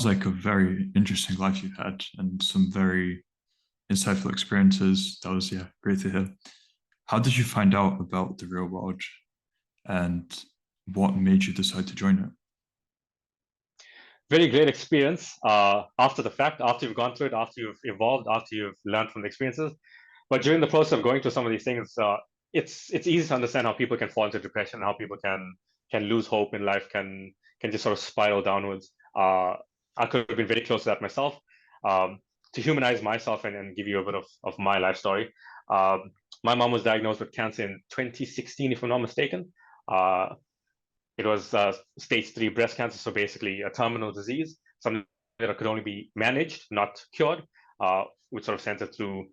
like a very interesting life you've had and some very insightful experiences. That was, yeah, great to hear. How did you find out about the real world and what made you decide to join it? Very great experience after the fact, after you've gone through it, after you've evolved, after you've learned from the experiences. But during the process of going through some of these things, it's easy to understand how people can fall into depression, how people can lose hope in life, can just sort of spiral downwards. I could have been very close to that myself. Um, to humanize myself and give you a bit of my life story, my mom was diagnosed with cancer in 2016, if I'm not mistaken. Uh, it was stage 3 breast cancer, so basically a terminal disease, something that could only be managed, not cured, which sort of sent it through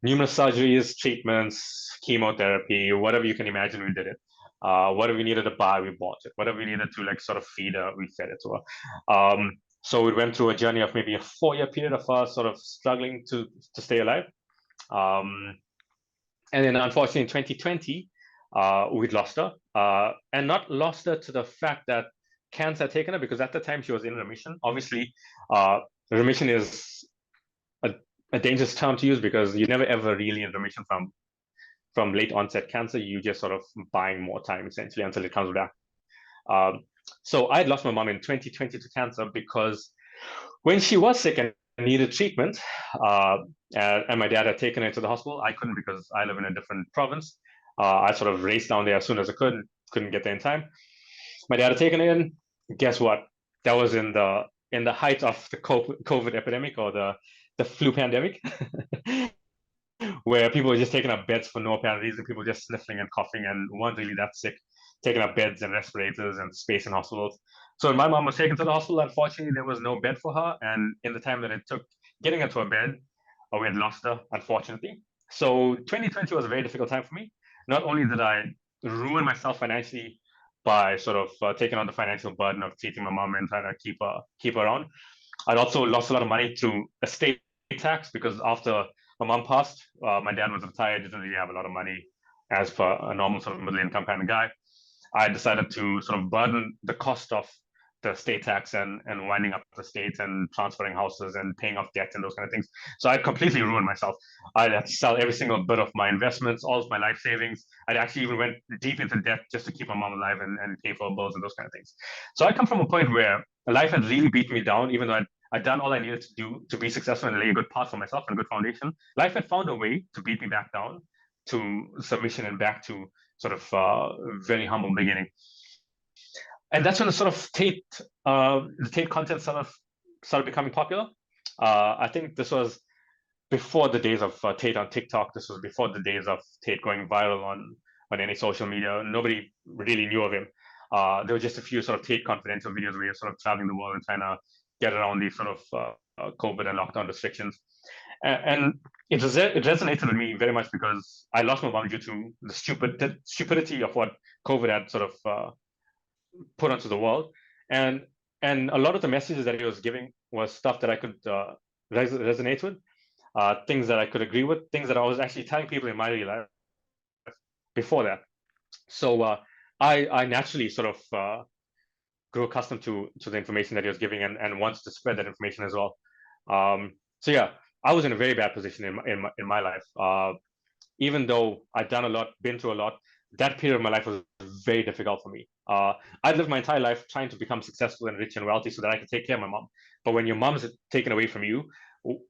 numerous surgeries, treatments, chemotherapy, whatever you can imagine, we did it. Whatever we needed to buy, we bought it. Whatever we needed to like sort of feed her, we fed it to her. So we went through a journey of maybe a 4-year period of us sort of struggling to stay alive. Um, and then unfortunately in 2020, we'd lost her. And not lost her to the fact that cancer had taken her, because at the time she was in remission. Obviously, remission is a, a dangerous term to use because you're never ever really in remission from late onset cancer. You just sort of buying more time essentially until it comes back. Um, so I had lost my mom in 2020 to cancer because when she was sick and needed treatment, uh, and my dad had taken her to the hospital, I couldn't because I live in a different province. I sort of raced down there as soon as I couldn't get there in time. My dad had taken her in. Guess what? That was in the height of the COVID epidemic, or the flu pandemic, where people were just taking up beds for no apparent reason. People just sniffling and coughing and weren't really that sick, taking up beds and respirators and space in hospitals. So when my mom was taken to the hospital, unfortunately, there was no bed for her. And in the time that it took getting her to a bed, we had lost her, unfortunately. So 2020 was a very difficult time for me. Not only did I ruin myself financially by sort of taking on the financial burden of treating my mom and trying to keep her around, I'd also lost a lot of money through estate tax because after my mom passed, my dad was retired, didn't really have a lot of money as per a normal sort of middle income kind of guy. I decided to sort of burden the cost of the state tax and winding up the state and transferring houses and paying off debt and those kind of things. So I completely ruined myself. I had to sell every single bit of my investments, all of my life savings. I actually even went deep into debt just to keep my mom alive and pay for bills and those kind of things. So I come from a point where life had really beat me down, even though I'd done all I needed to do to be successful and lay a good path for myself and a good foundation. Life had found a way to beat me back down to submission and back to sort of very humble beginning. And that's when the Tate content sort of started becoming popular. I think this was before the days of Tate on TikTok. This was before the days of Tate going viral on any social media. Nobody really knew of him. There were just a few sort of Tate confidential videos where you're sort of traveling the world and trying to get around these sort of COVID and lockdown restrictions. And it resonated with me very much because I lost my mom due to the stupidity of what COVID had sort of put onto the world, and and a lot of the messages that he was giving was stuff that I could resonate with, things that I could agree with, things that I was actually telling people in my real life before that. So I naturally sort of grew accustomed to the information that he was giving and wants to spread that information as well. So yeah, I was in a very bad position in my life. Even though I'd done a lot, been through a lot, that period of my life was very difficult for me. I'd lived my entire life trying to become successful and rich and wealthy so that I could take care of my mom. But when your mom's taken away from you,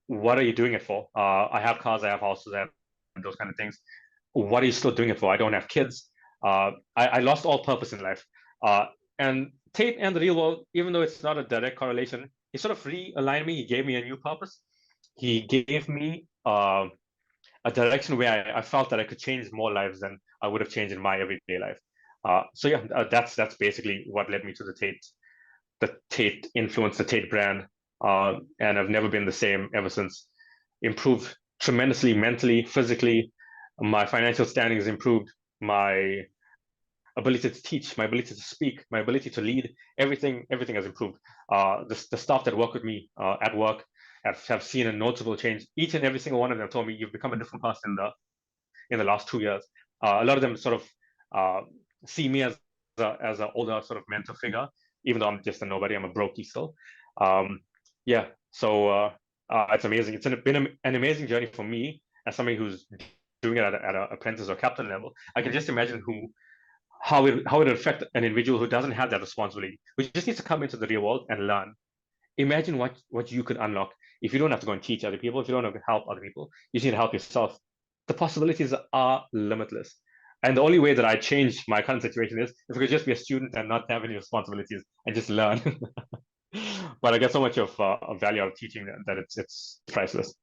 what are you doing it for? I have cars, I have houses, I have those kind of things. What are you still doing it for? I don't have kids. I lost all purpose in life. And Tate and the real world, even though it's not a direct correlation, he sort of realigned me. He gave me a new purpose. He gave me a direction where I felt that I could change more lives than I would have changed in my everyday life. So yeah, that's basically what led me to the Tate influence, the Tate brand, and I've never been the same ever since. Improved tremendously mentally, physically. My financial standing has improved. My ability to teach, my ability to speak, my ability to lead, everything has improved. The staff that work with me at work have seen a noticeable change. Each and every single one of them told me you've become a different person in the last 2 years. A lot of them sort of uh, see me as an older sort of mentor figure, even though I'm just a nobody. I'm a brokey still. Um, Yeah. So it's amazing. Been an amazing journey for me as somebody who's doing it at a apprentice or captain level. I can just imagine how it affect an individual who doesn't have that responsibility, who just needs to come into the real world and learn. Imagine what you could unlock if you don't have to go and teach other people, if you don't have to help other people, you just need to help yourself. The possibilities are limitless. And the only way that I change my current situation is if I could just be a student and not have any responsibilities and just learn. But I get so much of value out of teaching that it's priceless.